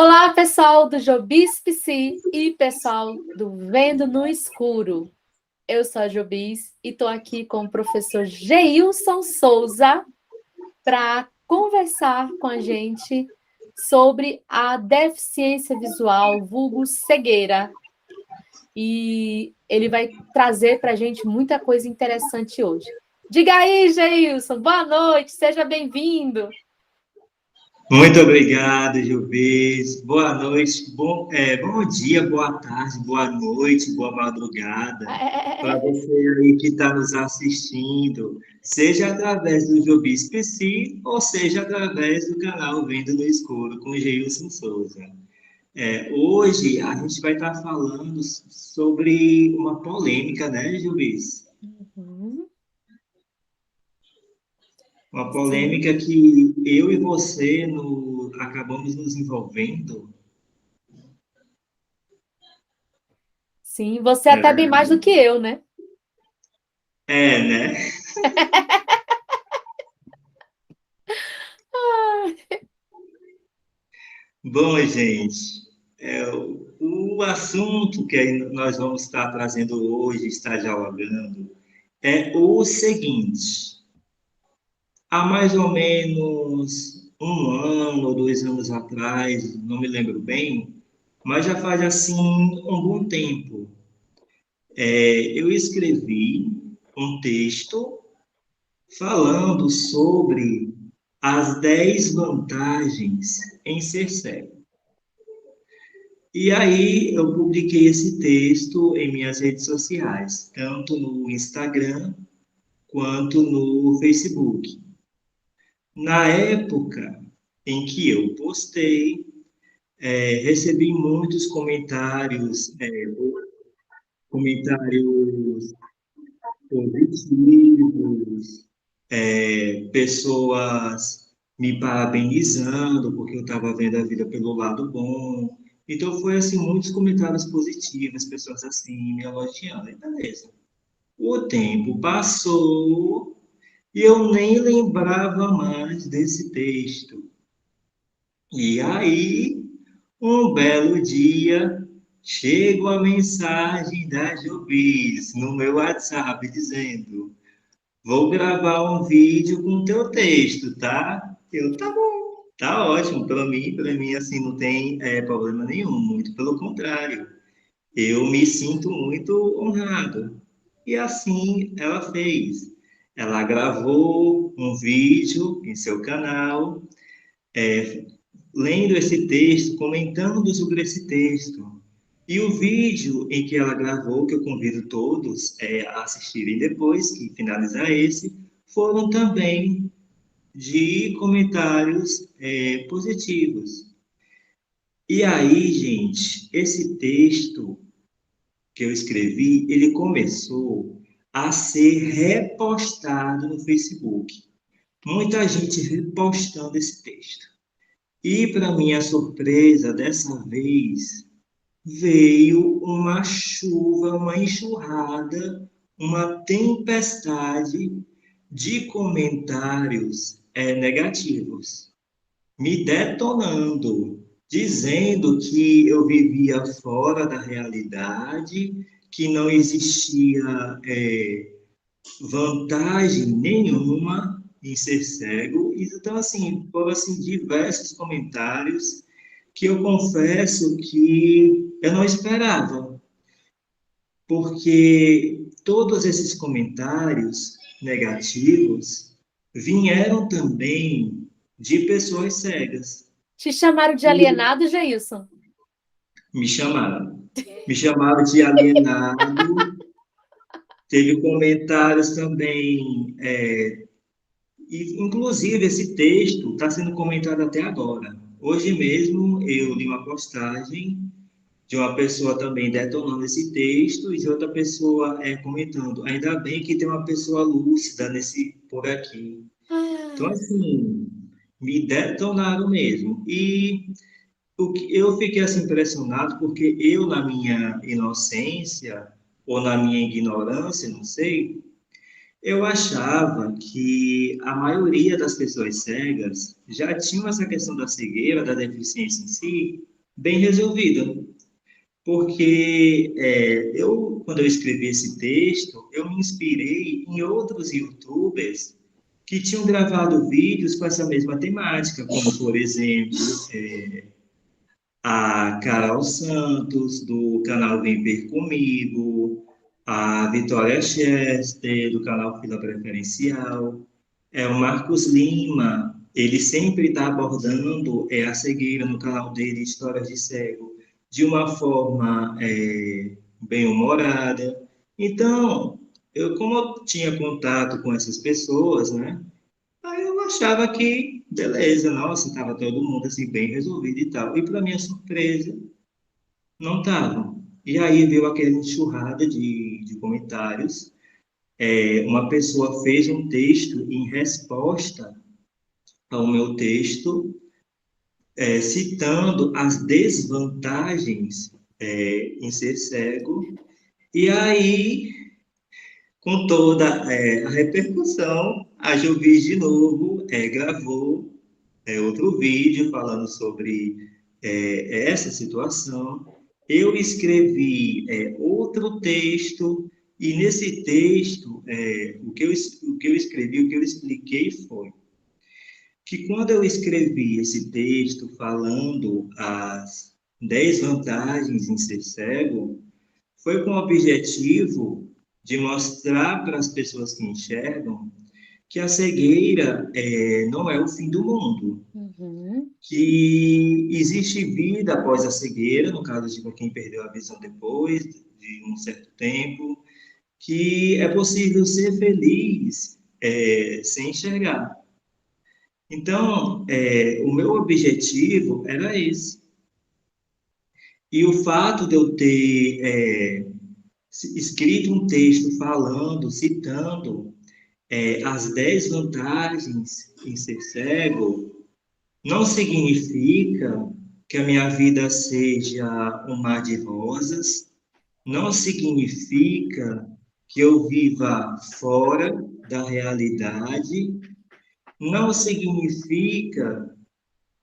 Olá, pessoal do Jobis Psi e pessoal do Vendo no Escuro. Eu sou a Jobis e estou aqui com o professor Geilson Souza para conversar com a gente sobre a deficiência visual, vulgo cegueira. E ele vai trazer para a gente muita coisa interessante hoje. Diga aí, Geilson, boa noite, seja bem-vindo. Muito obrigado, Juvez. Boa noite, bom dia, boa tarde, boa noite, boa madrugada para você aí que está nos assistindo, seja através do Jubis PC ou seja através do canal Vendo no Escuro com Geilson Souza. Hoje a gente vai estar falando sobre uma polêmica, né, Jubis? Uhum. Uma Sim, polêmica que eu e você acabamos nos envolvendo. sim, você até bem É, mais do que eu, né? né? Bom, gente, o assunto que nós vamos estar trazendo hoje, estar dialogando, é o seguinte: há mais ou menos um ano ou 2 anos atrás, não me lembro bem, mas já faz assim um bom tempo, eu escrevi um texto falando sobre as 10 vantagens em ser cego. E aí eu publiquei esse texto em minhas redes sociais, tanto no Instagram quanto no Facebook. Na época em que eu postei, recebi muitos comentários positivos, pessoas me parabenizando porque eu estava vendo a vida pelo lado bom. Então foi assim muitos comentários positivos, pessoas assim me elogiando, e beleza. O tempo passou e eu nem lembrava mais desse texto. E aí, um belo dia, chega a mensagem da Jobis no meu WhatsApp dizendo: vou gravar um vídeo com teu texto, tá? Tá bom, tá ótimo. Para mim, assim, não tem problema nenhum, muito pelo contrário. Eu me sinto muito honrado. E assim ela fez. Ela gravou um vídeo em seu canal, lendo esse texto, comentando sobre esse texto. E o vídeo em que ela gravou, que eu convido todos a assistirem depois que finalizar esse, foram também de comentários positivos. E aí, gente, esse texto que eu escrevi, ele começou a ser repostado no Facebook. Muita gente repostando esse texto. E, para minha surpresa, dessa vez, veio uma chuva, uma enxurrada, uma tempestade de comentários negativos, me detonando, dizendo que eu vivia fora da realidade, que não existia vantagem nenhuma em ser cego. Então, assim, foram assim, diversos comentários que eu confesso que eu não esperava, porque todos esses comentários negativos vieram também de pessoas cegas. Te chamaram de E alienado, Geilson? me chamaram. Me chamaram de alienado. Teve comentários também, e inclusive esse texto está sendo comentado até agora. Hoje mesmo eu li uma postagem de uma pessoa também detonando esse texto e de outra pessoa comentando. Ainda bem que tem uma pessoa lúcida por aqui. Então, Ah, assim, me detonaram mesmo. E eu fiquei assim impressionado porque eu, na minha inocência ou na minha ignorância, não sei, Eu achava que a maioria das pessoas cegas já tinham essa questão da cegueira, da deficiência em si, bem resolvida. Porque quando eu escrevi esse texto, eu me inspirei em outros YouTubers que tinham gravado vídeos com essa mesma temática, como, por exemplo, a Carol Santos, do canal Vem Ver Comigo, a Vitória Chester, do canal Fila Preferencial, o Marcos Lima, ele sempre está abordando a cegueira no canal dele, Histórias de Cego, de uma forma bem-humorada. Então, como eu tinha contato com essas pessoas, né? Aí eu achava que, beleza, nossa, estava todo mundo assim bem resolvido e tal. E para minha surpresa, não estava. E aí veio aquela enxurrada de comentários. Uma pessoa fez um texto em resposta ao meu texto, citando as desvantagens em ser cego. E aí, com toda a repercussão, a Juvis de novo gravou outro vídeo falando sobre essa situação. Eu escrevi outro texto, e nesse texto, o que eu escrevi, o que eu expliquei foi que quando eu escrevi esse texto falando as 10 vantagens em ser cego, foi com o objetivo de mostrar para as pessoas que enxergam que a cegueira não é o fim do mundo, Uhum. que existe vida após a cegueira, no caso de quem perdeu a visão depois de um certo tempo, que é possível ser feliz sem enxergar. Então, o meu objetivo era esse. E o fato de eu ter escrito um texto falando, citando as 10 vantagens em ser cego, não significa que a minha vida seja um mar de rosas, não significa que eu viva fora da realidade, não significa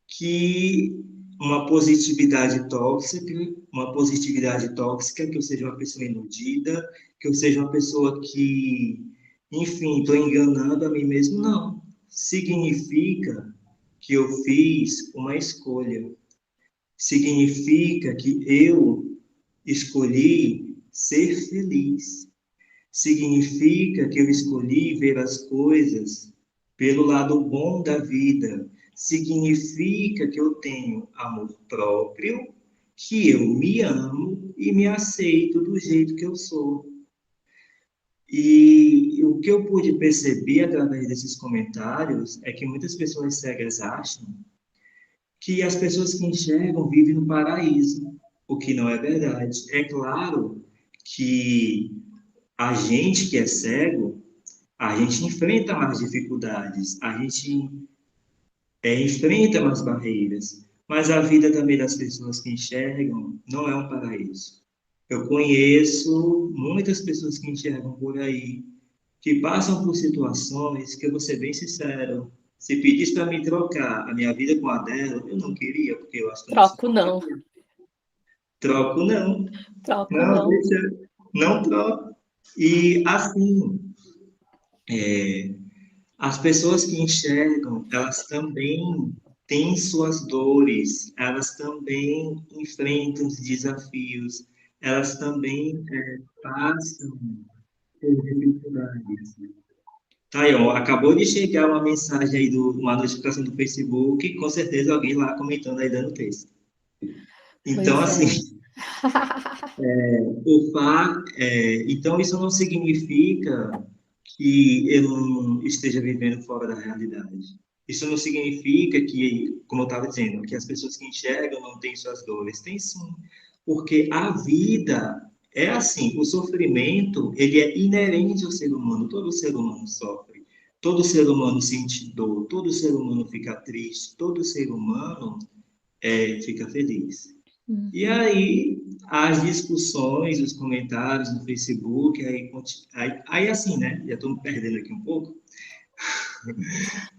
que uma positividade tóxica, que eu seja uma pessoa iludida, que eu seja uma pessoa que, enfim, estou enganando a mim mesmo, não. Significa que eu fiz uma escolha. Significa que eu escolhi ser feliz. Significa que eu escolhi ver as coisas pelo lado bom da vida. Significa que eu tenho amor próprio, que eu me amo e me aceito do jeito que eu sou. E o que eu pude perceber através desses comentários é que muitas pessoas cegas acham que as pessoas que enxergam vivem no paraíso, o que não é verdade. É claro que a gente que é cego, a gente enfrenta mais dificuldades, a gente enfrenta mais barreiras, mas a vida também das pessoas que enxergam não é um paraíso. Eu conheço muitas pessoas que enxergam por aí, que passam por situações que eu vou ser bem sincero, se pedisse para me trocar a minha vida com a dela, eu não queria, porque eu acho que eu não sou Troco não, troco, não. troco Não, não. deixa, não troco. E assim, as pessoas que enxergam, elas também têm suas dores, elas também enfrentam os desafios, elas também passam por dificuldades. Tá aí, ó, acabou de chegar uma mensagem aí, uma notificação do Facebook, com certeza alguém lá comentando aí dando texto. Então, Pois assim, é. então isso não significa que eu não esteja vivendo fora da realidade. Isso não significa que, como eu estava dizendo, que as pessoas que enxergam não têm suas dores. Tem sim, porque a vida é assim, o sofrimento, ele é inerente ao ser humano, todo ser humano sofre, todo ser humano sente dor, todo ser humano fica triste, todo ser humano fica feliz. E aí, as discussões, os comentários no Facebook, aí assim, né? Já estou me perdendo aqui um pouco.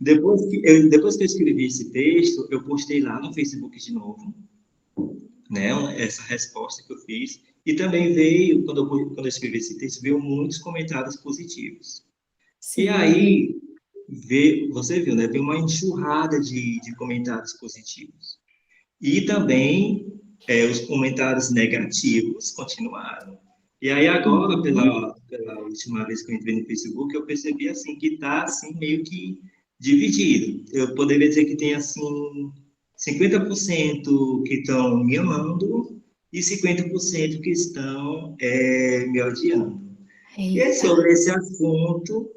Depois que eu escrevi esse texto, eu postei lá no Facebook de novo, né? Essa resposta que eu fiz. E também veio, quando eu escrevi esse texto, veio muitos comentários positivos. E Sim. aí, você viu, né? Veio uma enxurrada de comentários positivos. E também os comentários negativos continuaram. E aí agora, Uhum. pela última vez que eu entrei no Facebook, eu percebi assim que está assim meio que dividido. Eu poderia dizer que tem assim 50% que estão me amando e 50% que estão me odiando. E é Eita. sobre esse assunto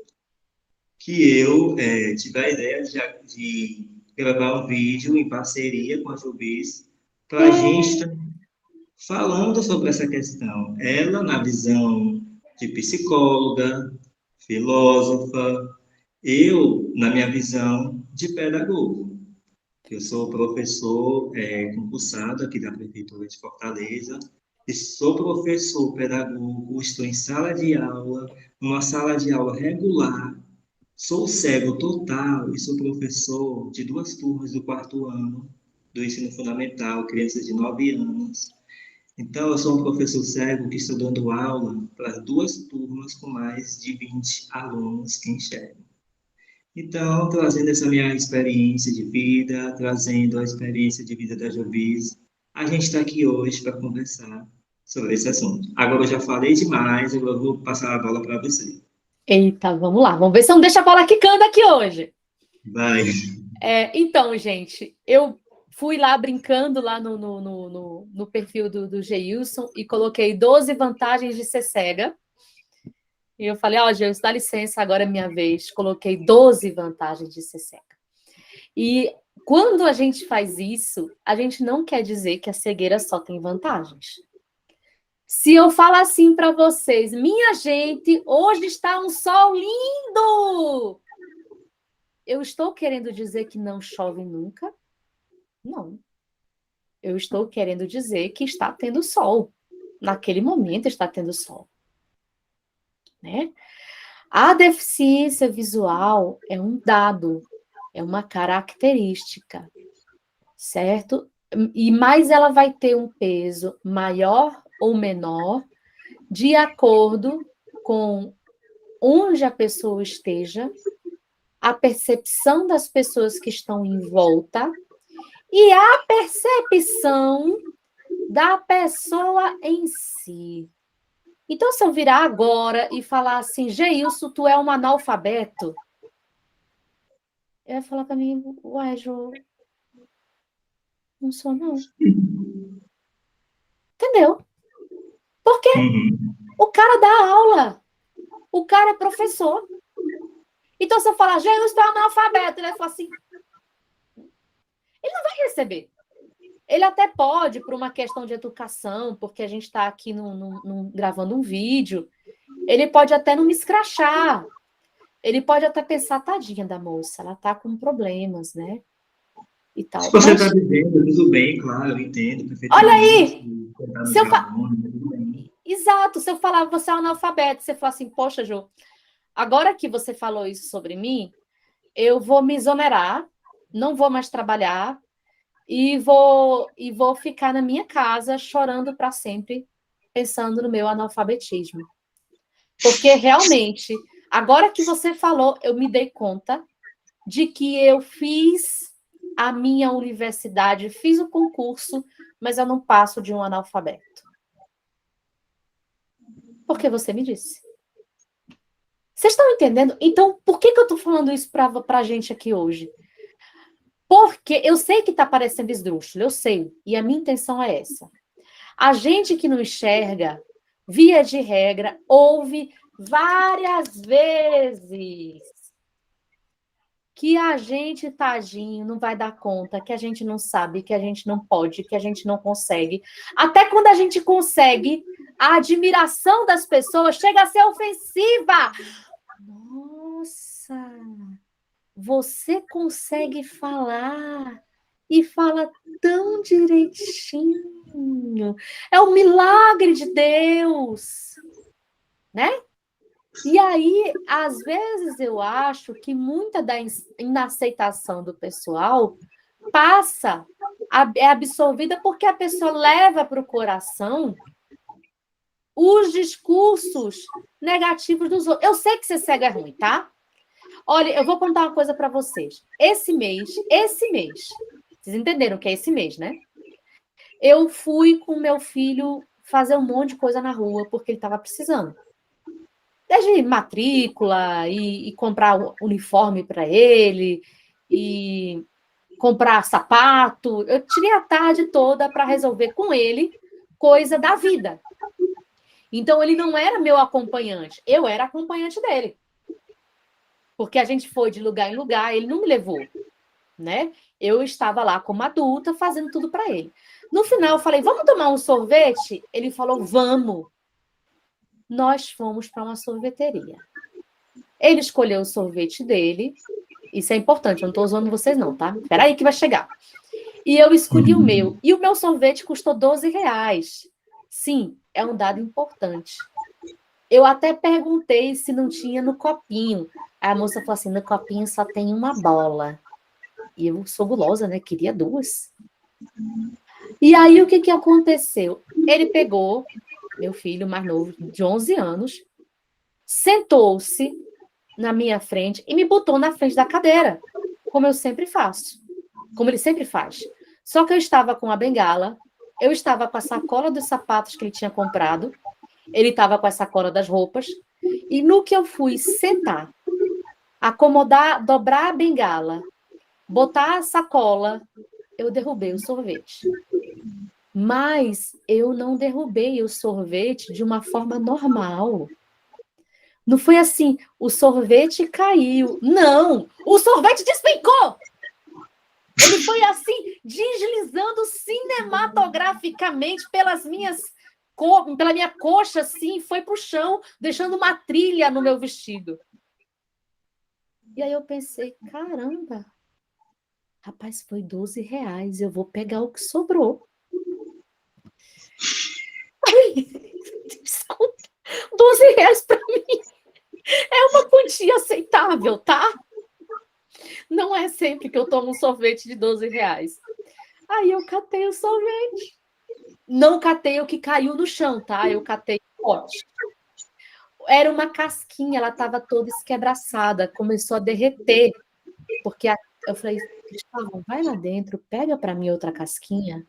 que eu tive a ideia de gravar um vídeo em parceria com a Jubis para a gente É. estar falando sobre essa questão. Ela na visão de psicóloga, filósofa, eu na minha visão de pedagogo. Eu sou professor concursado aqui da Prefeitura de Fortaleza e sou professor pedagogo, estou em sala de aula, numa sala de aula regular. Sou cego total e sou professor de duas turmas do quarto ano do ensino fundamental, crianças de 9 anos. Então, eu sou um professor cego que estou dando aula para duas turmas com mais de 20 alunos que enxergam. Então, trazendo essa minha experiência de vida, trazendo a experiência de vida da Jovis, a gente está aqui hoje para conversar sobre esse assunto. Agora eu já falei demais, agora eu vou passar a bola para você. Eita, vamos lá. Vamos ver se não deixa a bola quicando aqui hoje. Vai. Então, gente, eu fui lá brincando lá no perfil do Geilson e coloquei 12 vantagens de ser cega. E eu falei, ó, Geilson, dá licença, agora é minha vez. Coloquei 12 vantagens de ser cega. E quando a gente faz isso, a gente não quer dizer que a cegueira só tem vantagens. Se eu falar assim para vocês, minha gente, hoje está um sol lindo! Eu estou querendo dizer que não chove nunca? Não. Eu estou querendo dizer que está tendo sol. Naquele momento está tendo sol, né? A deficiência visual é um dado, é uma característica, certo? E mais ela vai ter um peso maior ou menor de acordo com onde a pessoa esteja, a percepção das pessoas que estão em volta e a percepção da pessoa em si. Então, se eu virar agora e falar assim, Geilson, tu é um analfabeto, ele vai falar para mim, uai, Jo, não sou não. Entendeu? Porque Uhum. o cara dá aula, o cara é professor. Então, se eu falar, Geilson, tu é um analfabeto, ele vai falar assim, ele não vai receber. Ele até pode, por uma questão de educação, porque a gente está aqui gravando um vídeo, ele pode até não me escrachar. Ele pode até pensar, tadinha da moça, ela está com problemas, né? E Se tal. você está Mas, dizendo, tudo bem, claro, eu entendo olha perfeitamente. aí, Tentar se eu nos fa... alunos, tudo bem. Exato, se eu falar, você é analfabeto, você fala assim, poxa, Jo, agora que você falou isso sobre mim, eu vou me exonerar, não vou mais trabalhar e vou ficar na minha casa chorando para sempre, pensando no meu analfabetismo. Porque realmente, agora que você falou, eu me dei conta de que eu fiz a minha universidade, fiz o concurso, mas eu não passo de um analfabeto. Porque você me disse. Vocês estão entendendo? Então, por que eu estou falando isso para a gente aqui hoje? Porque eu sei que está parecendo esdrúxulo, eu sei, e a minha intenção é essa. A gente que não enxerga, via de regra, ouve várias vezes que a gente, tadinho, não vai dar conta, que a gente não sabe, que a gente não pode, que a gente não consegue. Até quando a gente consegue, a admiração das pessoas chega a ser ofensiva. Nossa, você consegue falar e fala tão direitinho. É um milagre de Deus, né? E aí, às vezes, eu acho que muita da inaceitação do pessoal passa, é absorvida porque a pessoa leva para o coração os discursos negativos dos outros. Eu sei que ser cego é ruim, tá? Olha, eu vou contar uma coisa para vocês. Esse mês, vocês entenderam que é esse mês, né? Eu fui com meu filho fazer um monte de coisa na rua porque ele estava precisando. Desde matrícula e comprar uniforme para ele e comprar sapato. Eu tirei a tarde toda para resolver com ele coisa da vida. Então, ele não era meu acompanhante, eu era acompanhante dele. Porque a gente foi de lugar em lugar, ele não me levou, né? Eu estava lá como adulta, fazendo tudo para ele. No final, eu falei, vamos tomar um sorvete? Ele falou, vamos. Nós fomos para uma sorveteria. Ele escolheu o sorvete dele. Isso é importante, eu não estou usando vocês não, tá? Espera aí que vai chegar. E eu escolhi o meu. E o meu sorvete custou R$ 12. Sim, é um dado importante. Eu até perguntei se não tinha no copinho. Aí a moça falou assim, no copinho só tem uma bola. E eu sou gulosa, né? Queria duas. E aí, o que aconteceu? Ele pegou, meu filho mais novo, de 11 anos, sentou-se na minha frente e me botou na frente da cadeira, como eu sempre faço. Como ele sempre faz. Só que eu estava com a bengala, eu estava com a sacola dos sapatos que ele tinha comprado, ele estava com a sacola das roupas, e no que eu fui sentar, acomodar, dobrar a bengala, botar a sacola, eu derrubei o sorvete. Mas eu não derrubei o sorvete de uma forma normal. Não foi assim, o sorvete caiu. Não, o sorvete despencou! Ele foi assim, deslizando cinematograficamente pela minha coxa, assim, foi para o chão, deixando uma trilha no meu vestido. E aí eu pensei, caramba, rapaz, foi R$ 12, eu vou pegar o que sobrou. Desculpa, R$ 12 para mim é uma quantia aceitável, tá? Não é sempre que eu tomo um sorvete de R$ 12. Aí eu catei o sorvete. Não catei o que caiu no chão, tá? Eu catei o pote. Era uma casquinha, ela estava toda esquebraçada, começou a derreter. Porque eu falei, Gustavo, vai lá dentro, pega para mim outra casquinha.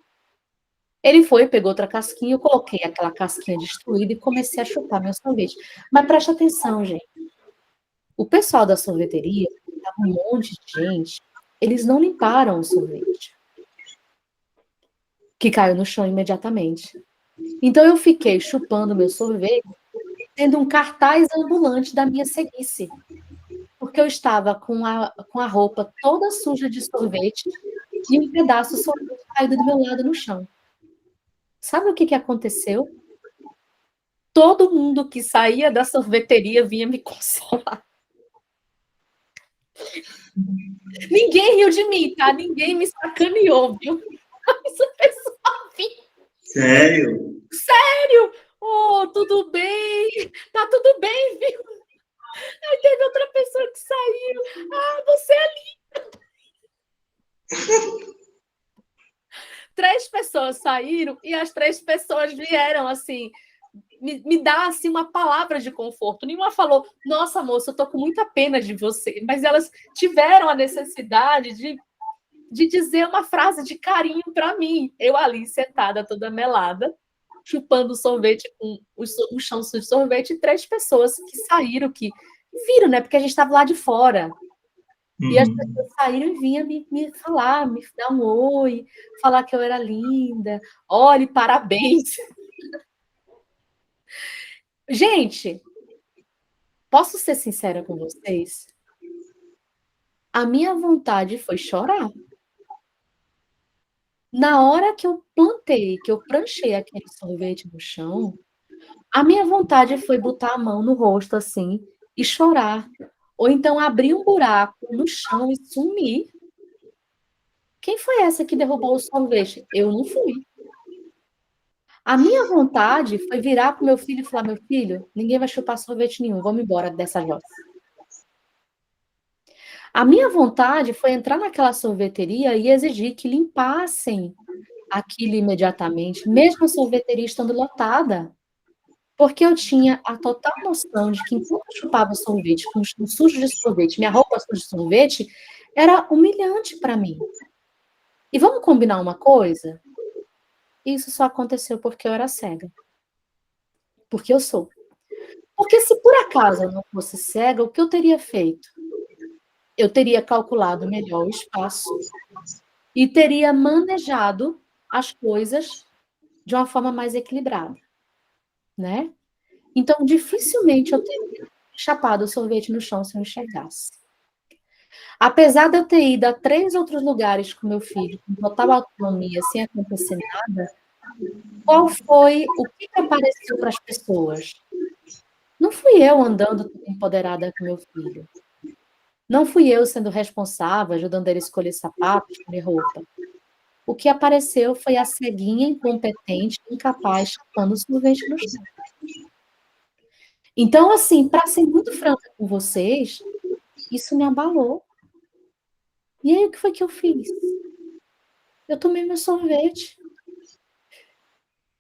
Ele foi, pegou outra casquinha, eu coloquei aquela casquinha destruída e comecei a chupar meu sorvete. Mas preste atenção, gente. O pessoal da sorveteria, estava um monte de gente, eles não limparam o sorvete, que caiu no chão imediatamente. Então eu fiquei chupando meu sorvete, tendo um cartaz ambulante da minha ceguice, porque eu estava com a roupa toda suja de sorvete e um pedaço de sorvete caído do meu lado no chão. Sabe o que aconteceu? Todo mundo que saía da sorveteria vinha me consolar. Ninguém riu de mim, tá? Ninguém me sacaneou, viu? Mas o pessoal vinha. Sério? Sério? Oh, tudo bem? Tá tudo bem, viu? Aí teve outra pessoa que saiu. Ah, você é linda. 3 pessoas saíram e as 3 pessoas vieram assim me dar assim uma palavra de conforto. Nenhuma falou, nossa, moça, eu tô com muita pena de você. Mas elas tiveram a necessidade de dizer uma frase de carinho para mim. Eu ali sentada toda melada, chupando sorvete com o chão sujo de sorvete, e 3 pessoas que saíram, que viram, né? Porque a gente estava lá de fora. E as pessoas saíram e vinham me falar, me dar um oi, falar que eu era linda. Olhe, parabéns. Gente, posso ser sincera com vocês? A minha vontade foi chorar. Na hora que eu plantei, que eu pranchei aquele sorvete no chão, a minha vontade foi botar a mão no rosto assim e chorar. Ou então abrir um buraco no chão e sumir. Quem foi essa que derrubou o sorvete? Eu não fui. A minha vontade foi virar para o meu filho e falar: meu filho, ninguém vai chupar sorvete nenhum, vamos embora dessa jossa. A minha vontade foi entrar naquela sorveteria e exigir que limpassem aquilo imediatamente, mesmo a sorveteria estando lotada. Porque eu tinha a total noção de que enquanto eu chupava sorvete com o chão sujo de sorvete, minha roupa suja de sorvete, era humilhante para mim. E vamos combinar uma coisa? Isso só aconteceu porque eu era cega. Porque eu sou. Porque se por acaso eu não fosse cega, o que eu teria feito? Eu teria calculado melhor o espaço e teria manejado as coisas de uma forma mais equilibrada, né? Então, dificilmente eu teria chapado o sorvete no chão se eu enxergasse. Apesar de eu ter ido a 3 outros lugares com meu filho, com total autonomia, sem acontecer nada, qual foi o que apareceu para as pessoas? Não fui eu andando toda empoderada com meu filho. Não fui eu sendo responsável, ajudando ele a escolher sapato, escolher roupa. O que apareceu foi a ceguinha incompetente, incapaz, chupando sorvete no chão. Então, assim, para ser muito franca com vocês, isso me abalou. E aí, o que foi que eu fiz? Eu tomei meu sorvete.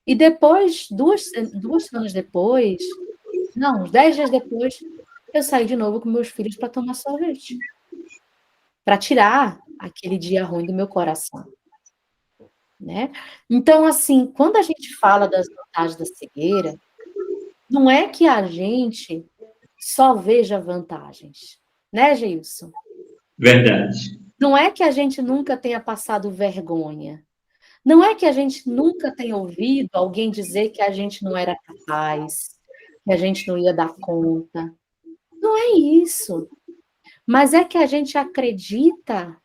E depois, duas semanas depois, não, uns 10 dias depois, eu saí de novo com meus filhos para tomar sorvete. Para tirar aquele dia ruim do meu coração. Né? Então, assim, quando a gente fala das vantagens da cegueira, não é que a gente só veja vantagens, né, Geilson? Verdade. Não é que a gente nunca tenha passado vergonha. Não é que a gente nunca tenha ouvido alguém dizer que a gente não era capaz, que a gente não ia dar conta. Não é isso. Mas é que a gente acredita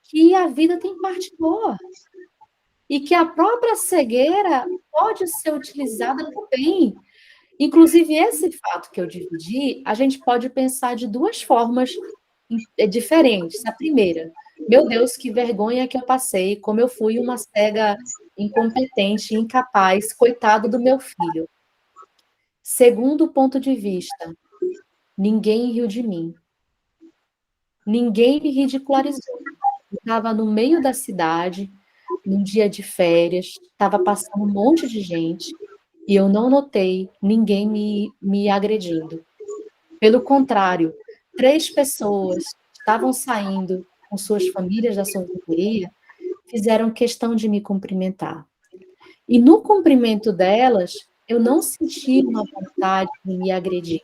que a vida tem parte boa. E que a própria cegueira pode ser utilizada para o bem. Inclusive, esse fato que eu dividi, a gente pode pensar de duas formas diferentes. A primeira, meu Deus, que vergonha que eu passei, como eu fui uma cega incompetente, incapaz, coitado do meu filho. Segundo ponto de vista, ninguém riu de mim. Ninguém me ridicularizou. Eu estava no meio da cidade, num dia de férias, estava passando um monte de gente, e eu não notei ninguém me agredindo. Pelo contrário, 3 pessoas que estavam saindo com suas famílias da sorveteria, fizeram questão de me cumprimentar. E no cumprimento delas, eu não senti uma vontade de me agredir.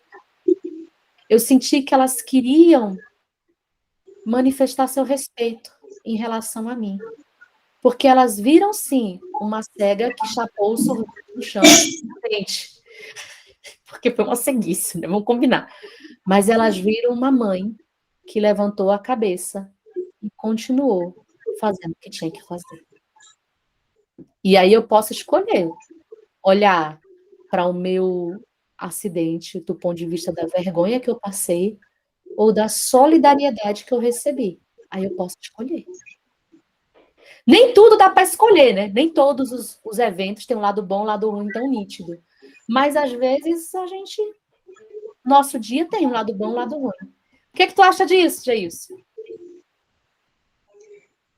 Eu senti que elas queriam manifestar seu respeito em relação a mim. Porque elas viram, sim, uma cega que chapou o sorvete no chão na frente. Porque foi uma ceguice, né? Vamos combinar. Mas elas viram uma mãe que levantou a cabeça e continuou fazendo o que tinha que fazer. E aí eu posso escolher olhar para o meu acidente do ponto de vista da vergonha que eu passei ou da solidariedade que eu recebi. Aí eu posso escolher. Nem tudo dá para escolher, né? Nem todos os eventos têm um lado bom, um lado ruim tão nítido. Mas às vezes a gente, nosso dia tem um lado bom, um lado ruim. O que tu acha disso, Geilson?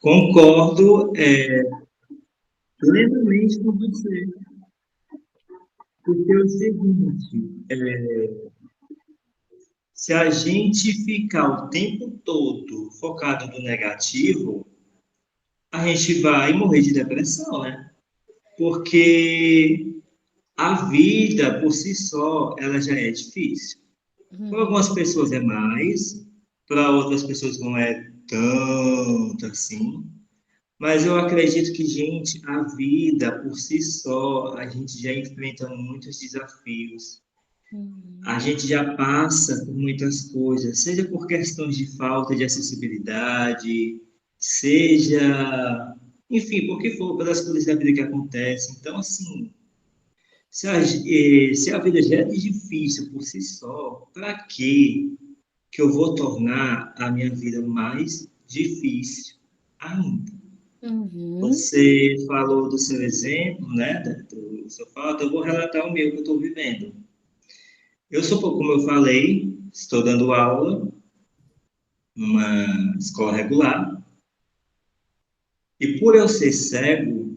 Concordo plenamente com você. Porque é o seguinte, se a gente ficar o tempo todo focado no negativo, a gente vai morrer de depressão, né? Porque a vida, por si só, ela já é difícil. Para algumas pessoas é mais, para outras pessoas não é tanto assim. Mas eu acredito que, gente, a vida, por si só, a gente já enfrenta muitos desafios. A gente já passa por muitas coisas, seja por questões de falta de acessibilidade, seja, enfim, por que for, pelas coisas da vida que acontecem. Então, assim, se a vida já é difícil por si só, para que eu vou tornar a minha vida mais difícil? ainda. Uhum. Você falou do seu exemplo, né, do seu fato, eu vou relatar o meu que eu estou vivendo. Eu sou, como eu falei, estou dando aula numa escola regular, e por eu ser cego,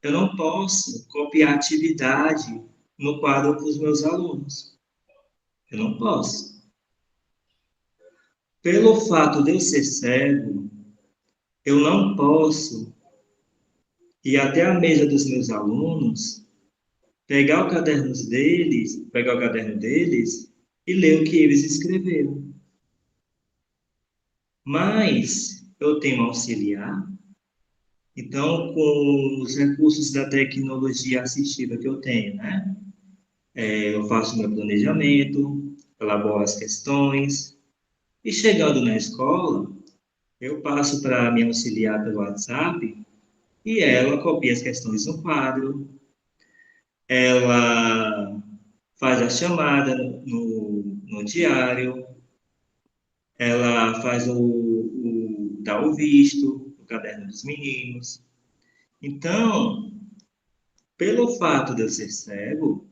eu não posso copiar atividade no quadro para os meus alunos. Eu não posso. Pelo fato de eu ser cego, eu não posso ir até a mesa dos meus alunos, pegar o caderno deles e ler o que eles escreveram. Mas eu tenho um auxiliar, então com os recursos da tecnologia assistiva que eu tenho, né? Eu faço meu planejamento, elaboro as questões e chegando na escola, eu passo para minha auxiliar pelo WhatsApp e ela copia as questões no quadro, ela faz a chamada no diário, ela faz dá o visto, o caderno dos meninos. Então, pelo fato de eu ser cego,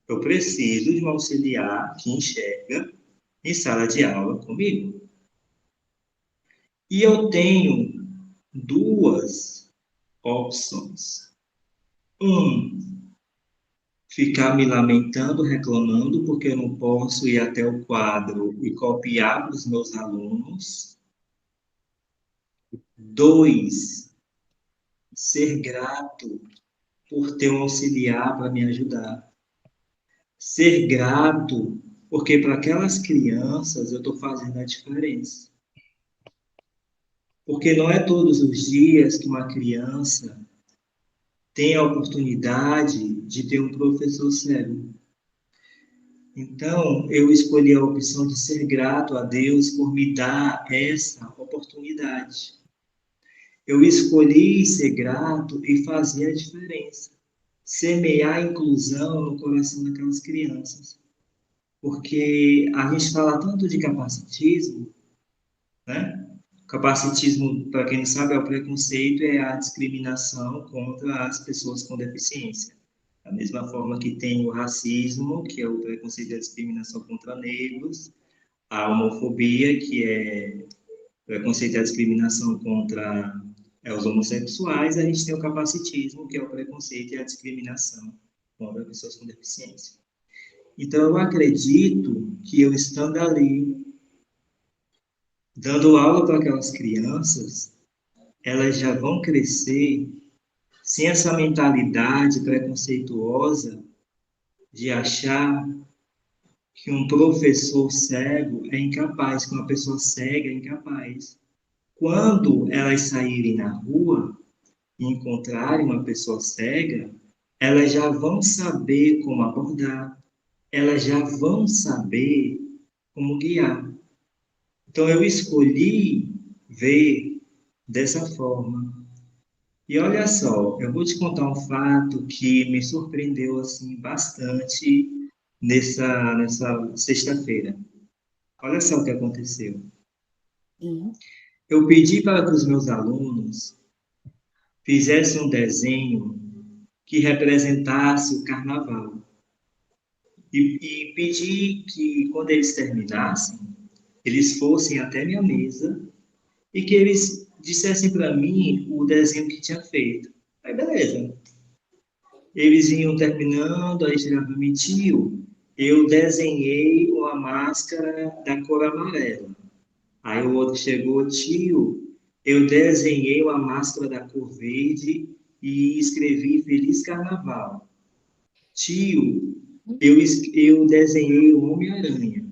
eu preciso de um auxiliar que enxerga em sala de aula comigo. E eu tenho duas opções. Um, ficar me lamentando, reclamando, porque eu não posso ir até o quadro e copiar para os meus alunos. Dois, ser grato por ter um auxiliar para me ajudar. Ser grato porque para aquelas crianças eu estou fazendo a diferença. Porque não é todos os dias que uma criança tem a oportunidade de ter um professor cego. Então, eu escolhi a opção de ser grato a Deus por me dar essa oportunidade. Eu escolhi ser grato e fazer a diferença. Semear a inclusão no coração daquelas crianças. Porque a gente fala tanto de capacitismo, né? Capacitismo, para quem não sabe, é o preconceito, é a discriminação contra as pessoas com deficiência. Da mesma forma que tem o racismo, que é o preconceito e a discriminação contra negros, a homofobia, que é o preconceito e a discriminação contra os homossexuais, a gente tem o capacitismo, que é o preconceito e a discriminação contra pessoas com deficiência. Então, eu acredito que eu estando ali, dando aula para aquelas crianças, elas já vão crescer sem essa mentalidade preconceituosa de achar que um professor cego é incapaz, que uma pessoa cega é incapaz. Quando elas saírem na rua e encontrarem uma pessoa cega, elas já vão saber como abordar, elas já vão saber como guiar. Então, eu escolhi ver dessa forma. E olha só, eu vou te contar um fato que me surpreendeu assim bastante nessa sexta-feira. Olha só o que aconteceu. Sim. Eu pedi para que os meus alunos fizessem um desenho que representasse o carnaval. E pedi que, quando eles terminassem, eles fossem até minha mesa e que eles dissessem para mim o desenho que tinha feito. Aí, beleza. Eles iam terminando, aí chegava para mim, tio, eu desenhei uma máscara da cor amarela. Aí o outro chegou, tio, eu desenhei uma máscara da cor verde e escrevi Feliz Carnaval. Tio, eu desenhei o Homem-Aranha.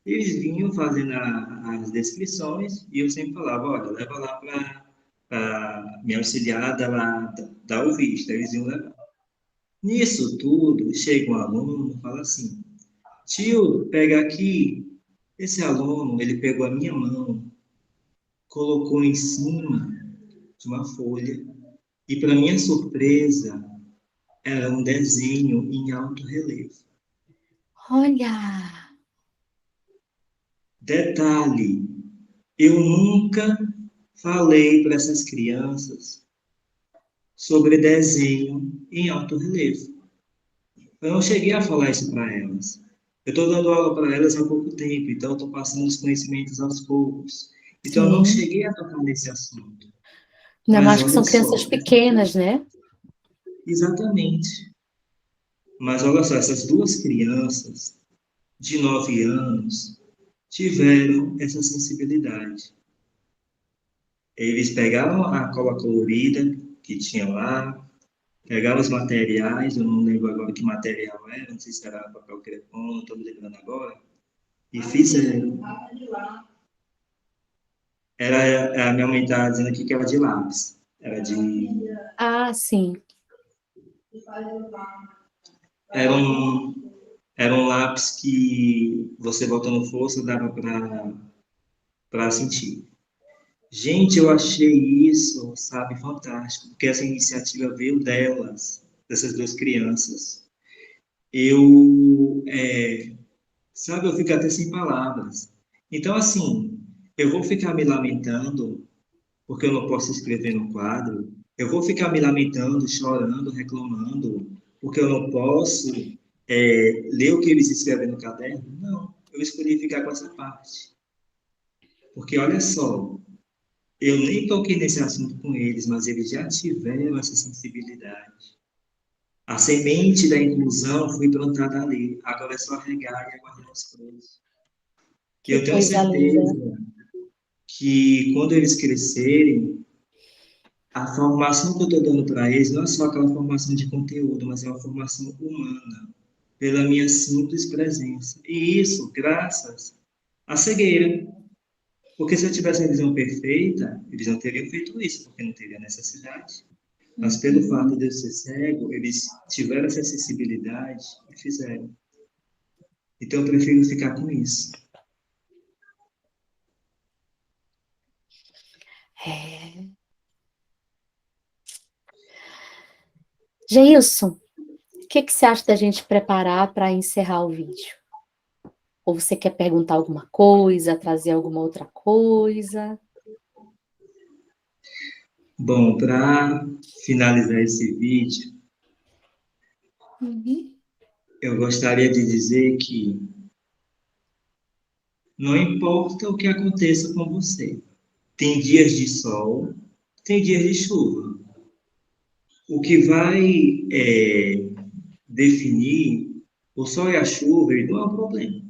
Eles vinham fazendo as descrições e eu sempre falava, olha, leva lá para minha auxiliada lá, dar o visto. Eles iam levar. Nisso tudo, chega um aluno e fala assim, tio, pega aqui. Esse aluno, ele pegou a minha mão, colocou em cima de uma folha e, para minha surpresa, era um desenho em alto relevo. Olha! Detalhe, eu nunca falei para essas crianças sobre desenho em alto relevo. Eu não cheguei a falar isso para elas. Eu estou dando aula para elas há pouco tempo, então estou passando os conhecimentos aos poucos. Então eu não Sim. cheguei a tocar nesse assunto. Ainda Mas mais que olha são só, crianças pequenas, né? exatamente. Mas olha só, essas duas crianças de 9 anos tiveram essa sensibilidade. Eles pegaram a cola colorida que tinha lá, pegaram os materiais, eu não lembro agora que material era, não sei se era papel crepom, não estou me lembrando agora, e fizeram. A minha mãe está dizendo aqui que era de lápis. Era de. Ah, sim. Era um lápis que você botando força dava para sentir. Gente, eu achei isso, sabe, fantástico, porque essa iniciativa veio delas, dessas duas crianças. Eu, sabe, eu fico até sem palavras. Então, assim, eu vou ficar me lamentando porque eu não posso escrever no quadro, eu vou ficar me lamentando, chorando, reclamando, porque eu não posso ler o que eles escrevem no caderno? Não, eu escolhi ficar com essa parte. Porque olha só, eu nem toquei nesse assunto com eles, mas eles já tiveram essa sensibilidade. A semente da inclusão foi plantada ali, agora é só regar e aguardar os frutos. E Que eu tenho coisa linda. certeza que quando eles crescerem, a formação que eu estou dando para eles não é só aquela formação de conteúdo, mas é uma formação humana, pela minha simples presença. E isso, graças à cegueira. Porque se eu tivesse a visão perfeita, eles não teriam feito isso, porque não teria necessidade. Mas pelo fato Uhum. de eu ser cego, eles tiveram essa acessibilidade e fizeram. Então eu prefiro ficar com isso. É. Geilson, o que você acha da gente preparar para encerrar o vídeo? Ou você quer perguntar alguma coisa, trazer alguma outra coisa? Bom, para finalizar esse vídeo, Uhum. eu gostaria de dizer que não importa o que aconteça com você, tem dias de sol, tem dias de chuva. O que vai definir o sol e a chuva, ele não é o problema.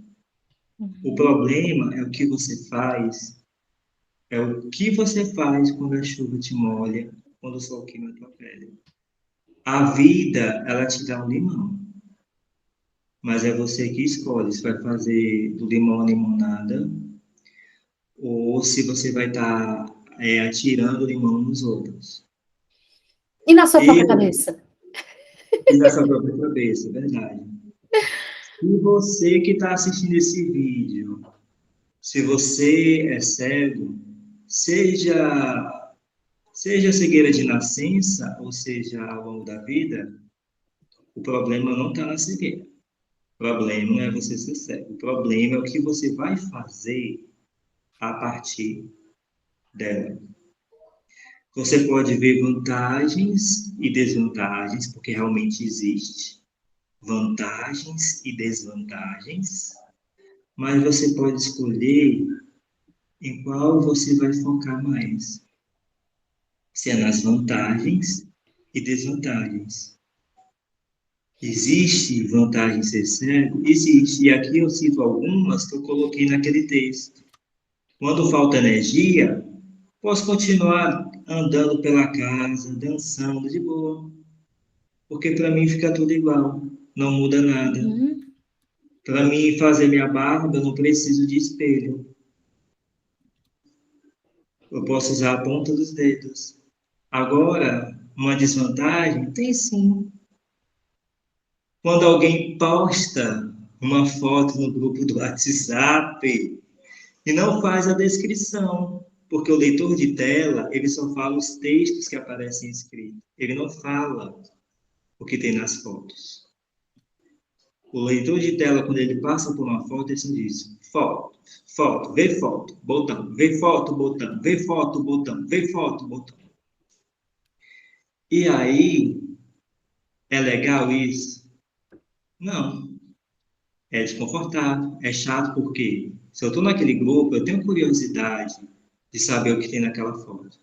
O Uhum. problema é o que você faz, é o que você faz quando a chuva te molha, quando o sol queima a tua pele. A vida, ela te dá um limão, mas é você que escolhe se vai fazer do limão a limonada ou se você vai estar atirando limão nos outros. E na sua própria Eu, cabeça? e na sua própria cabeça, é verdade. Se você que está assistindo esse vídeo, se você é cego, seja, seja cegueira de nascença, ou seja, ao longo da vida, o problema não está na cegueira. O problema não é você ser cego. O problema é o que você vai fazer a partir dela. Você pode ver vantagens e desvantagens, porque realmente existe vantagens e desvantagens, mas você pode escolher em qual você vai focar mais. Se é nas vantagens e desvantagens. Existe vantagem em ser cego? Existe. E aqui eu cito algumas que eu coloquei naquele texto. Quando falta energia, posso continuar andando pela casa, dançando de boa, porque para mim fica tudo igual, não muda nada. Uhum. Para mim fazer minha barba, eu não preciso de espelho. Eu posso usar a ponta dos dedos. Agora, uma desvantagem? Tem sim. Quando alguém posta uma foto no grupo do WhatsApp e não faz a descrição, porque o leitor de tela, ele só fala os textos que aparecem escritos. Ele não fala o que tem nas fotos. O leitor de tela, quando ele passa por uma foto, ele só diz foto, foto, vê foto, botão, vê foto, botão, vê foto, botão, vê foto, botão. E aí, é legal isso? Não. É desconfortável, é chato porque se eu estou naquele grupo, eu tenho curiosidade de saber o que tem naquela foto.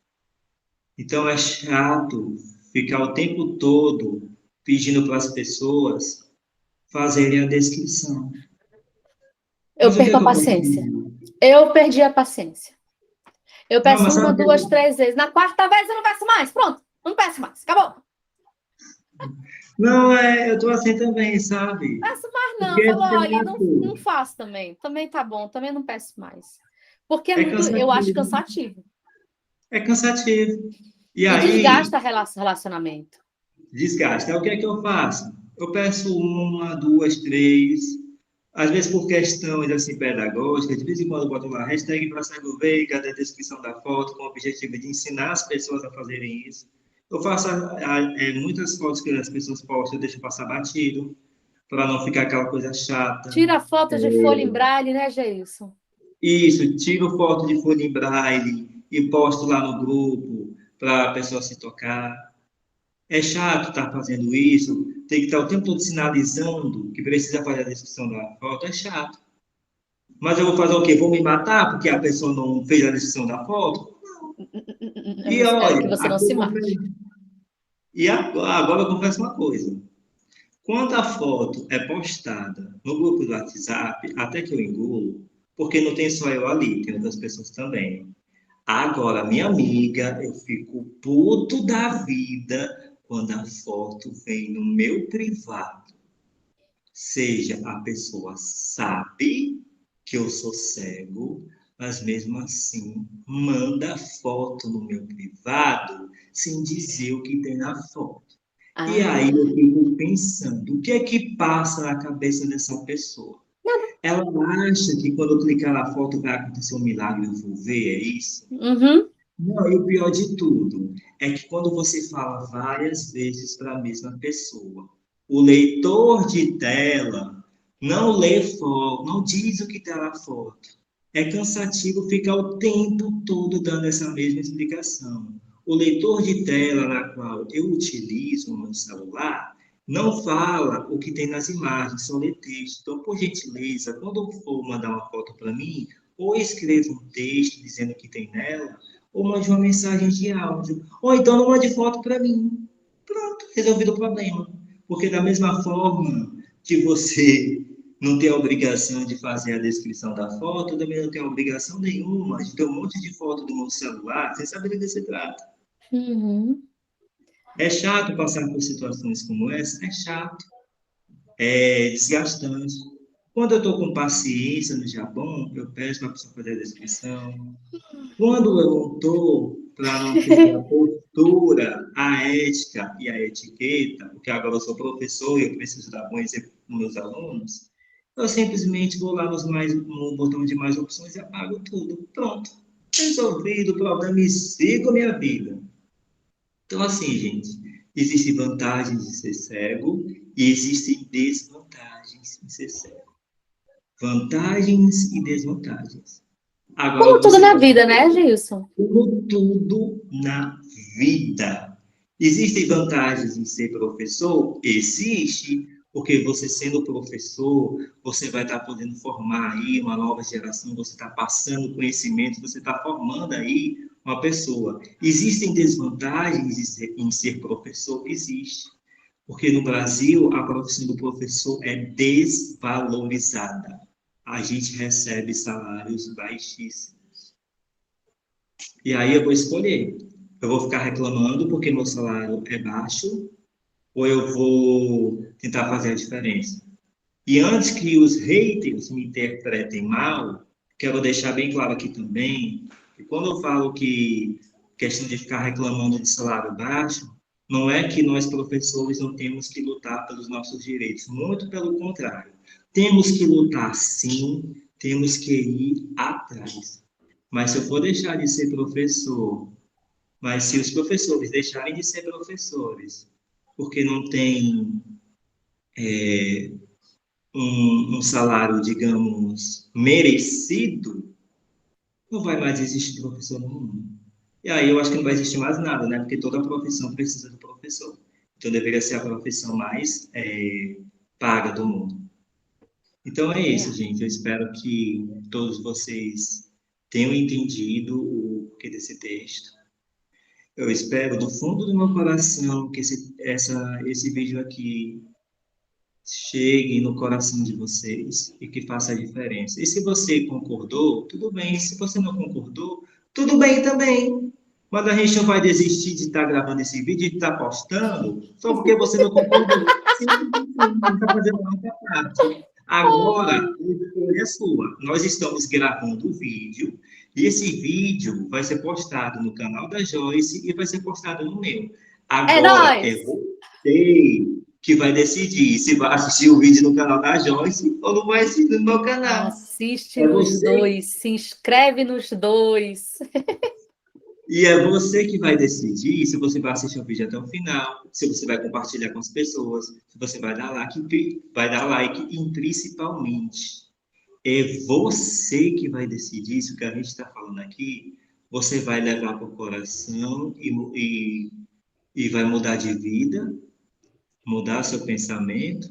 Então é chato ficar o tempo todo pedindo para as pessoas fazerem a descrição. Eu Mas o que é perco a que eu posso paciência. fazer? Eu perdi a paciência. Eu Não, peço mas uma, sabe o que duas, três vezes. Na quarta vez eu não peço mais. Pronto, não peço mais. Acabou. Não, eu estou assim também, sabe? Peço mais Porque não. é Falou, olha, não, não chato, faço também. Também tá bom, também não peço mais. Porque é é muito, eu acho cansativo, cansativo. é cansativo. E E aí, desgasta relacionamento. desgasta. Aí o que é que eu faço? Eu peço uma, duas, três. Às vezes, por questões assim, pedagógicas, de vez em quando eu boto lá hashtag para cego ver, cadê a descrição da foto, com o objetivo de ensinar as pessoas a fazerem isso. Eu faço muitas fotos que as pessoas postam, eu deixo passar batido, para não ficar aquela coisa chata. Tira foto de folha em braille, né, Geilson? Isso, tiro foto de folha em braille e posto lá no grupo para a pessoa se tocar. É chato estar fazendo isso, tem que estar o tempo todo sinalizando que precisa fazer a descrição da foto, é chato. Mas eu vou fazer o quê? Vou me matar porque a pessoa não fez a descrição da foto? Eu E espero que olha, você não se mate. agora eu confesso uma coisa. Quando a foto é postada no grupo do WhatsApp, até que eu engulo, porque não tem só eu ali, tem outras pessoas também. Agora, minha amiga, eu fico puto da vida quando a foto vem no meu privado. Seja a pessoa sabe que eu sou cego, mas mesmo assim manda foto no meu privado sem dizer o que tem na foto. E aí Ah, eu fico pensando, o que é que passa na cabeça dessa pessoa? Ela acha que quando eu clicar na foto vai acontecer um milagre, eu vou ver, é isso? uhum. Não, e o pior de tudo é que quando você fala várias vezes para a mesma pessoa, o leitor de tela não lê foto, não diz o que está na foto. É cansativo ficar o tempo todo dando essa mesma explicação. O leitor de tela na qual eu utilizo no meu celular não fala o que tem nas imagens, só lê texto. Então, por gentileza, quando for mandar uma foto para mim, ou escreva um texto dizendo o que tem nela, ou mande uma mensagem de áudio, ou então não mande foto para mim. Pronto, resolvido o problema. Porque da mesma forma que você não tem a obrigação de fazer a descrição da foto, eu também não tenho obrigação nenhuma de ter um monte de foto do meu celular sem saber do que se trata. Uhum. É chato passar por situações como essa? É chato, é desgastante. Quando eu estou com paciência no Jabom, eu peço para a pessoa fazer a descrição. Quando eu não estou, para não perder a postura, a ética e a etiqueta, porque agora eu sou professor e eu preciso dar bom exemplo para os meus alunos, eu simplesmente vou lá no botão de mais opções e apago tudo. Pronto. Resolvido o problema e sigo a minha vida. Então, assim, gente, existem vantagens de ser cego e existem desvantagens de ser cego. Vantagens e desvantagens. Agora Como tudo você na pode vida, né, Gilson? como tudo na vida. Existem vantagens em ser professor? Existe, porque você sendo professor, você vai estar podendo formar aí uma nova geração, você está passando conhecimento, você está formando aí uma pessoa. Existem desvantagens em ser professor? Existe. Porque no Brasil, a profissão do professor é desvalorizada. A gente recebe salários baixíssimos. E aí eu vou escolher. Eu vou ficar reclamando porque meu salário é baixo, ou eu vou tentar fazer a diferença. E antes que os haters me interpretem mal, quero deixar bem claro aqui também que quando eu falo que questão de ficar reclamando de salário baixo, não é que nós professores não temos que lutar pelos nossos direitos, muito pelo contrário. Temos que lutar sim, temos que ir atrás. Mas se eu for deixar de ser professor, mas se os professores deixarem de ser professores, porque não tem um salário, digamos, merecido, não vai mais existir professor no mundo. E aí eu acho que não vai existir mais nada, né? Porque toda profissão precisa do professor. Então deveria ser a profissão mais paga do mundo. Então é Também isso, acho. gente. Eu espero que todos vocês tenham entendido o porquê desse texto. Eu espero do fundo do meu coração que esse vídeo aqui chegue no coração de vocês e que faça a diferença. E se você concordou, tudo bem. Se você não concordou, tudo bem também. Mas a gente não vai desistir de estar gravando esse vídeo e de estar postando só porque você não concordou. Simples assim, não está fazendo a nossa parte. Agora, a escolha é sua. Nós estamos gravando o vídeo e esse vídeo vai ser postado no canal da Joyce e vai ser postado no meu. É Agora, nóis! é você que vai decidir se vai assistir o vídeo no canal da Joyce ou não vai assistir no meu canal. Assiste É nos você, dois, se inscreve nos dois. e é você que vai decidir se você vai assistir o vídeo até o final, se você vai compartilhar com as pessoas, se você vai dar like e principalmente é você que vai decidir isso que a gente está falando aqui. Você vai levar para o coração e vai mudar de vida, mudar seu pensamento,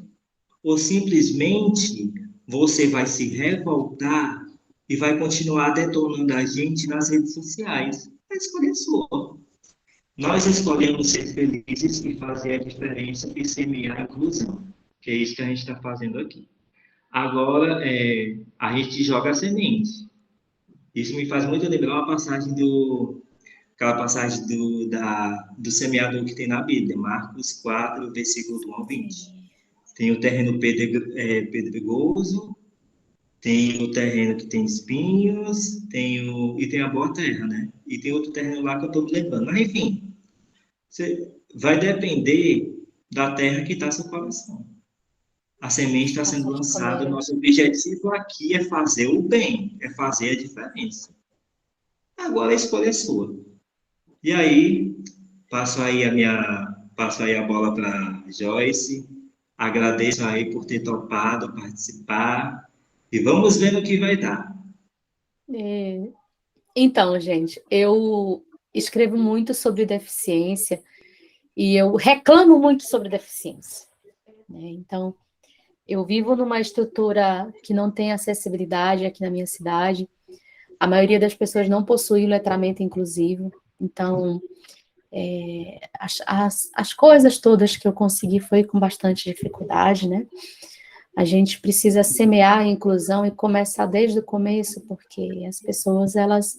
ou simplesmente você vai se revoltar e vai continuar detonando a gente nas redes sociais. A escolha é sua. Nós escolhemos ser felizes e fazer a diferença e semear a inclusão, que é isso que a gente está fazendo aqui. Agora, a gente joga a semente. Isso me faz muito lembrar uma passagem aquela passagem do semeador que tem na Bíblia, Marcos 4, versículo do 1 ao 20. Sim. Tem o terreno pedregoso, tem o terreno que tem espinhos, e tem a boa terra, né? E tem outro terreno lá que eu estou me lembrando. Mas, enfim, vai depender da terra que está seu coração. A semente está Faça sendo a lançada, o escolha. nosso objetivo aqui é fazer o bem, é fazer a diferença. Agora a escolha é sua. E aí, passo aí a bola para Joyce. Agradeço aí por ter topado participar e vamos ver no que vai dar. É, Então, gente, eu escrevo muito sobre deficiência e eu reclamo muito sobre deficiência, né? Então, eu vivo numa estrutura que não tem acessibilidade aqui na minha cidade. A maioria das pessoas não possui letramento inclusivo. Então, as coisas todas que eu consegui foi com bastante dificuldade, né? A gente precisa semear a inclusão e começar desde o começo, porque as pessoas, elas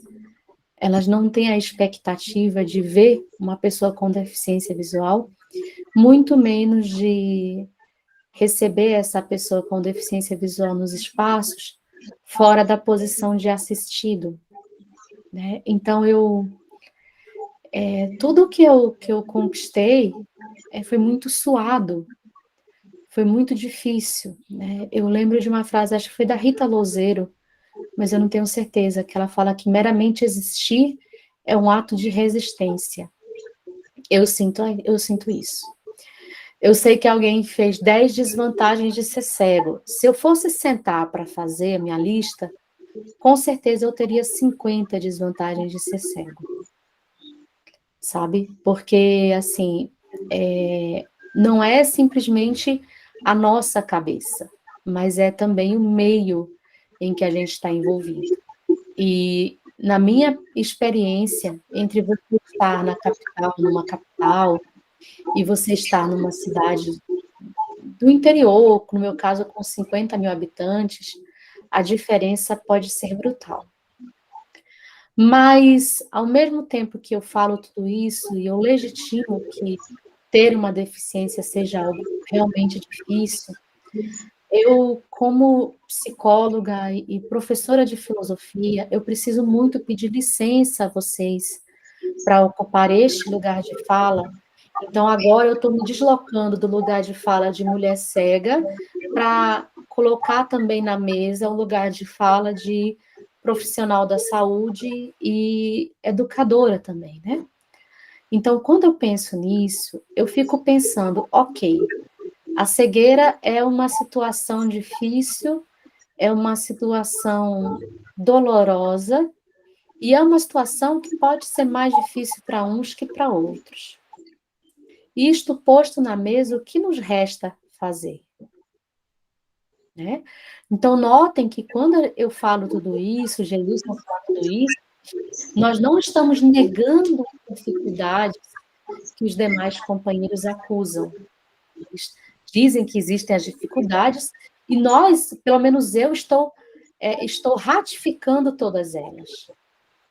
não têm a expectativa de ver uma pessoa com deficiência visual, muito menos de receber essa pessoa com deficiência visual nos espaços fora da posição de assistido, né? Então, tudo que eu conquistei foi muito suado, foi muito difícil, né? Eu lembro de uma frase, acho que foi da Rita Louzeiro, mas eu não tenho certeza, que ela fala que meramente existir é um ato de resistência. Eu sinto isso. Eu sei que alguém fez 10 desvantagens de ser cego. Se eu fosse sentar para fazer a minha lista, com certeza eu teria 50 desvantagens de ser cego, sabe? Porque, assim, não é simplesmente a nossa cabeça, mas é também o meio em que a gente está envolvido. E, na minha experiência, entre você estar na capital, numa capital, e você estar numa cidade do interior, no meu caso, com 50 mil habitantes, a diferença pode ser brutal. Mas, ao mesmo tempo que eu falo tudo isso, e eu legitimo que ter uma deficiência seja algo realmente difícil, eu, como psicóloga e professora de filosofia, eu preciso muito pedir licença a vocês para ocupar este lugar de fala. Então, agora eu estou me deslocando do lugar de fala de mulher cega para colocar também na mesa o lugar de fala de profissional da saúde e educadora também, né? Então, quando eu penso nisso, eu fico pensando, ok, A cegueira é uma situação difícil, é uma situação dolorosa, e é uma situação que pode ser mais difícil para uns que para outros. Isto posto na mesa, o que nos resta fazer? Né? Então, notem que quando eu falo tudo isso, Jesus fala tudo isso, nós não estamos negando as dificuldades que os demais companheiros acusam. Eles dizem que existem as dificuldades, e nós, pelo menos eu, estou ratificando todas elas.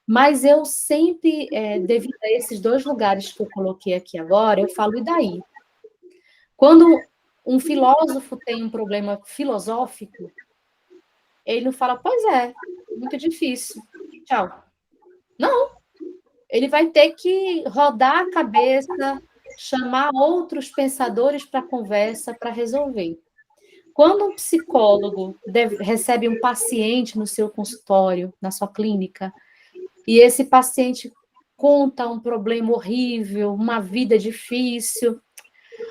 Mas eu sempre, devido a esses 2 lugares que eu coloquei aqui agora, eu falo, e daí? Quando um filósofo tem um problema filosófico, ele não fala, pois é, muito difícil, tchau. Não, ele vai ter que rodar a cabeça, chamar outros pensadores para conversa, para resolver. Quando um psicólogo recebe um paciente no seu consultório, na sua clínica, e esse paciente conta um problema horrível, uma vida difícil,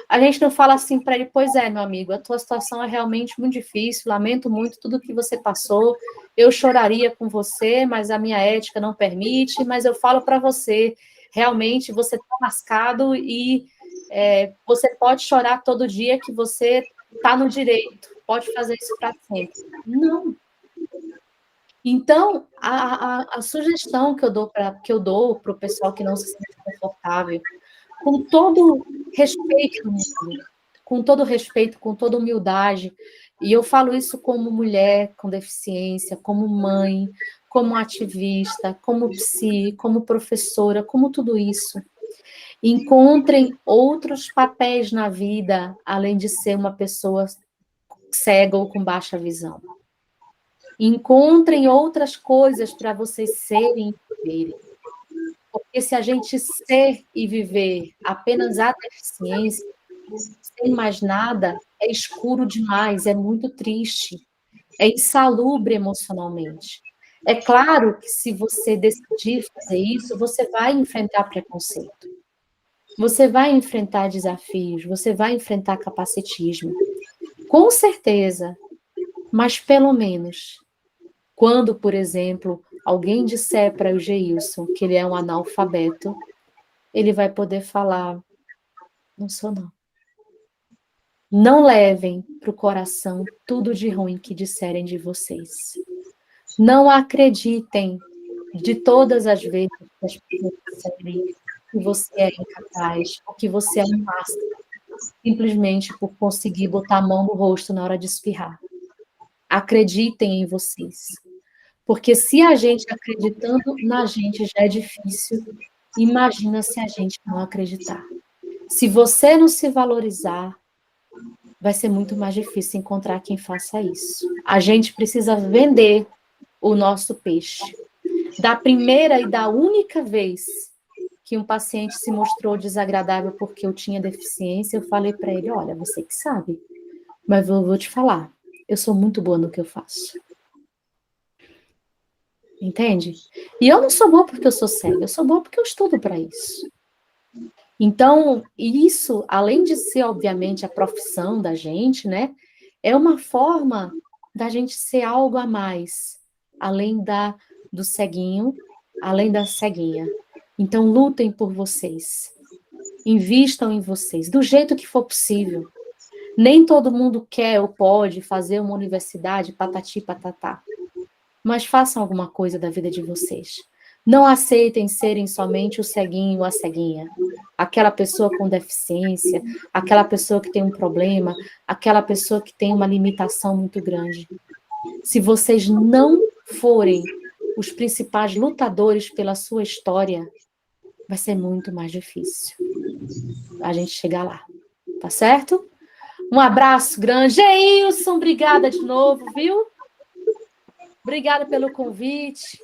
a gente não fala assim para ele, pois é, meu amigo, a tua situação é realmente muito difícil, lamento muito tudo que você passou, eu choraria com você, mas a minha ética não permite, mas eu falo para você, realmente você está lascado e você pode chorar todo dia que você está no direito, pode fazer isso para sempre. Não. Então, a sugestão que eu dou para o pessoal que não se sente confortável, com todo respeito, com todo respeito, com toda humildade, e eu falo isso como mulher com deficiência, como mãe, como ativista, como psi, como professora, como tudo isso. Encontrem outros papéis na vida, além de ser uma pessoa cega ou com baixa visão. Encontrem outras coisas para vocês serem e viverem. Porque se a gente ser e viver apenas a deficiência, sem mais nada, é escuro demais, é muito triste, é insalubre emocionalmente. É claro que se você decidir fazer isso, você vai enfrentar preconceito. Você vai enfrentar desafios, você vai enfrentar capacitismo. Com certeza, mas pelo menos, quando, por exemplo, alguém disser para o Geilson que ele é um analfabeto, ele vai poder falar, não sou não. Não levem para o coração tudo de ruim que disserem de vocês. Não acreditem de todas as vezes que as pessoas disserem que você é incapaz, ou que você é um mastro, simplesmente por conseguir botar a mão no rosto na hora de espirrar. Acreditem em vocês. Porque se a gente acreditando na gente já é difícil, imagina se a gente não acreditar. Se você não se valorizar, vai ser muito mais difícil encontrar quem faça isso. A gente precisa vender o nosso peixe. Da primeira e da única vez que um paciente se mostrou desagradável porque eu tinha deficiência, eu falei para ele, olha, você que sabe, mas eu vou te falar, eu sou muito boa no que eu faço. Entende? E eu não sou boa porque eu sou cega, eu sou boa porque eu estudo para isso. Então, isso, além de ser, obviamente, a profissão da gente, né, é uma forma da gente ser algo a mais, além do ceguinho, além da ceguinha. Então, lutem por vocês. Invistam em vocês, do jeito que for possível. Nem todo mundo quer ou pode fazer uma universidade, patati patatá. Mas façam alguma coisa da vida de vocês. Não aceitem serem somente o ceguinho ou a ceguinha. Aquela pessoa com deficiência, aquela pessoa que tem um problema, aquela pessoa que tem uma limitação muito grande. Se vocês não forem os principais lutadores pela sua história, vai ser muito mais difícil a gente chegar lá. Tá certo? Um abraço grande. Geilson, obrigada de novo, viu? Obrigada pelo convite.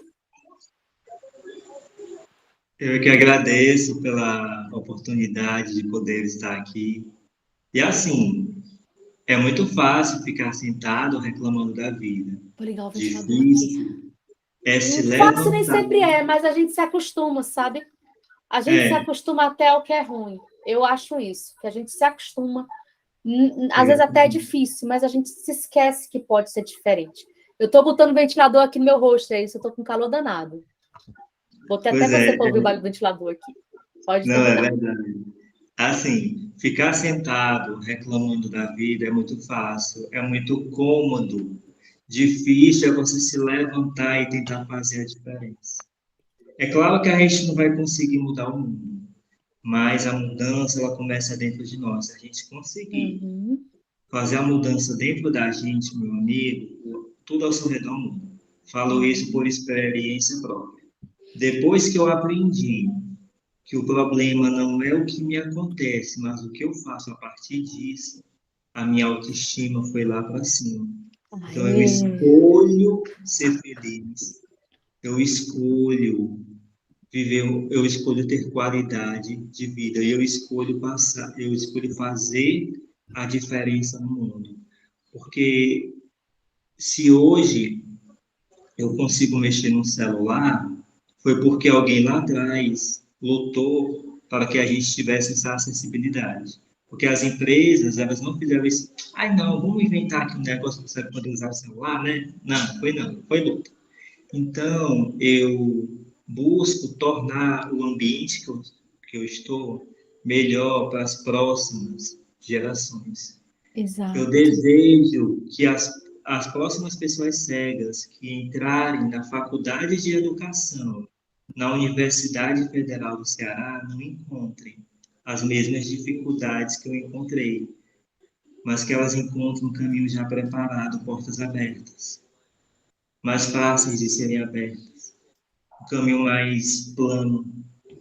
Eu que agradeço pela oportunidade de poder estar aqui. E assim, é muito fácil ficar sentado reclamando da vida. Vou ligar o ventilador Difícil aqui. é se Fácil nem levantar. sempre é, mas a gente se acostuma, sabe? A gente se acostuma até ao que é ruim. Eu acho isso, que a gente se acostuma. Às vezes até é difícil, mas a gente se esquece que pode ser diferente. Eu estou botando ventilador aqui no meu rosto, é isso, eu estou com calor danado. Botei até Pois você é, para ouvir o barulho do ventilador aqui. Pode não, é terminar. verdade. Assim, ficar sentado reclamando da vida é muito fácil, é muito cômodo. Difícil é você se levantar e tentar fazer a diferença. É claro que a gente não vai conseguir mudar o mundo, mas a mudança ela começa dentro de nós. Se a gente conseguir Uhum. fazer a mudança dentro da gente, meu amigo, tudo ao seu redor muda. Falo isso por experiência própria. Depois que eu aprendi que o problema não é o que me acontece, mas o que eu faço a partir disso, a minha autoestima foi lá para cima. Então eu Aê. escolho ser feliz, eu escolho viver, eu escolho ter qualidade de vida, eu escolho passar, eu escolho fazer a diferença no mundo. Porque se hoje eu consigo mexer no celular, foi porque alguém lá atrás lutou para que a gente tivesse essa acessibilidade. Porque as empresas, elas não fizeram isso. Ai, não, vamos inventar aqui um negócio para você poder usar o celular, né? Não, foi luta. Então, eu busco tornar o ambiente que eu estou melhor para as próximas gerações. Eu Exato. desejo que as próximas pessoas cegas que entrarem na faculdade de educação, na Universidade Federal do Ceará, não encontrem as mesmas dificuldades que eu encontrei, mas que elas encontrem um caminho já preparado, portas abertas, mais fáceis de serem abertas, um caminho mais plano.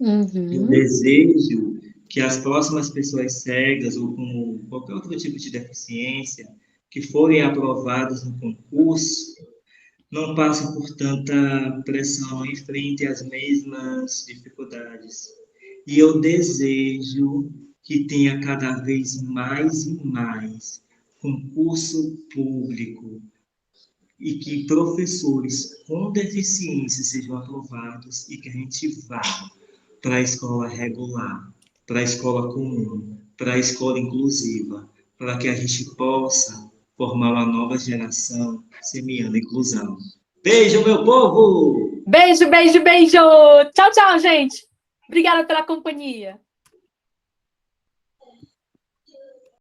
Eu Uhum. desejo que as próximas pessoas cegas ou com qualquer outro tipo de deficiência que forem aprovadas no concurso não passem por tanta pressão e enfrentem as mesmas dificuldades. E eu desejo que tenha cada vez mais e mais concurso público e que professores com deficiência sejam aprovados e que a gente vá para a escola regular, para a escola comum, para a escola inclusiva, para que a gente possa formar uma nova geração semeando inclusão. Beijo, meu povo! Beijo, beijo, beijo! Tchau, tchau, gente! Obrigada pela companhia.